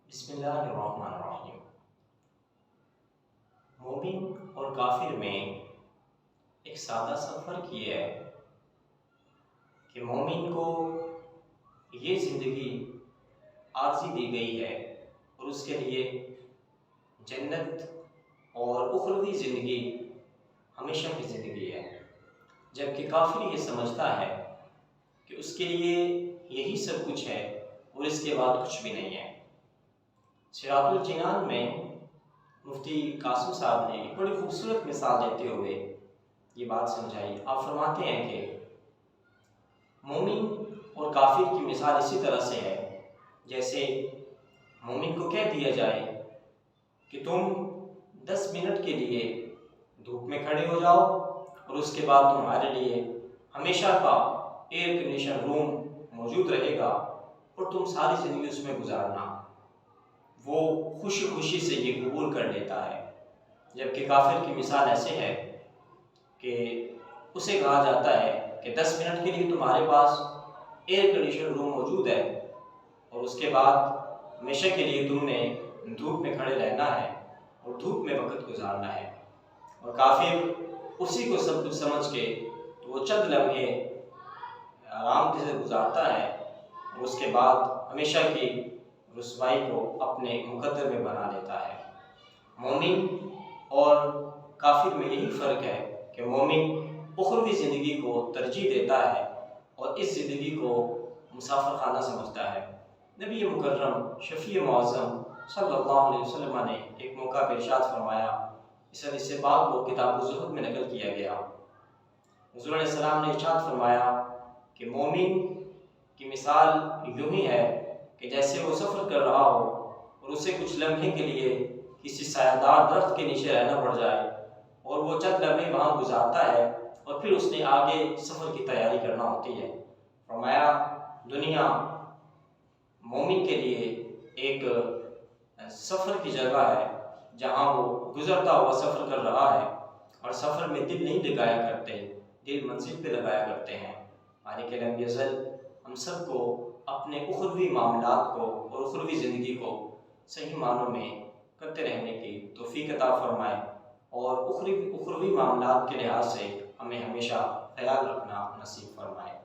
بسم اللہ الرحمن الرحیم۔ مومن اور کافر میں ایک سادہ سا فرق یہ ہے کہ مومن کو یہ زندگی عارضی دی گئی ہے اور اس کے لیے جنت اور اخروی زندگی ہمیشہ کی زندگی ہے، جبکہ کافر یہ سمجھتا ہے کہ اس کے لیے یہی سب کچھ ہے اور اس کے بعد کچھ بھی نہیں ہے۔ صراط الجنان میں مفتی قاسم صاحب نے ایک بڑی خوبصورت مثال دیتے ہوئے یہ بات سمجھائی۔ آپ فرماتے ہیں کہ مومن اور کافر کی مثال اسی طرح سے ہے جیسے مومن کو کہہ دیا جائے کہ تم 10 منٹ کے لیے دھوپ میں کھڑے ہو جاؤ اور اس کے بعد تمہارے لیے ہمیشہ کا ایئر کنڈیشن روم موجود رہے گا اور تم ساری زندگی اس میں گزارنا۔ وہ خوشی خوشی سے یہ قبول کر لیتا ہے، جبکہ کافر کی مثال ایسے ہے کہ اسے کہا جاتا ہے کہ 10 منٹ کے لیے تمہارے پاس ایئر کنڈیشن روم موجود ہے اور اس کے بعد ہمیشہ کے لیے تم نے دھوپ میں کھڑے رہنا ہے اور دھوپ میں وقت گزارنا ہے۔ اور کافر اسی کو سب کچھ سمجھ کے تو وہ چند لمحے آرام سے گزارتا ہے اور اس کے بعد ہمیشہ کی رسوائی کو اپنے مقدر میں بنا لیتا ہے۔ مومن اور کافر میں یہی فرق ہے کہ مومن اخروی زندگی کو ترجیح دیتا ہے اور اس زندگی کو مسافر خانہ سمجھتا ہے۔ نبی مکرم شفیع معظم صلی اللہ علیہ وسلم نے ایک موقع پر ارشاد فرمایا، اس حدیث پاک کو کتاب الزہد میں نقل کیا گیا۔ حضور علیہ السلام نے ارشاد فرمایا کہ مومن کی مثال یوں ہی ہے کہ جیسے وہ سفر کر رہا ہو اور اسے کچھ لمحے کے لیے کسی سایہ دار درخت کے نیچے رہنا پڑ جائے اور وہ چند لمحے وہاں گزارتا ہے اور پھر اس نے آگے سفر کی تیاری کرنا ہوتی ہے۔ فرمایا دنیا مومن کے لیے ایک سفر کی جگہ ہے جہاں وہ گزرتا ہوا سفر کر رہا ہے اور سفر میں دل نہیں لگایا کرتے، دل منزل پہ لگایا کرتے ہیں۔ مالک لم یزل ہم سب کو اپنے اخروی معاملات کو اور اخروی زندگی کو صحیح معنوں میں کرتے رہنے کی توفیق عطا فرمائے اور اخروی معاملات کے لحاظ سے ہمیں ہمیشہ خیال رکھنا نصیب فرمائے۔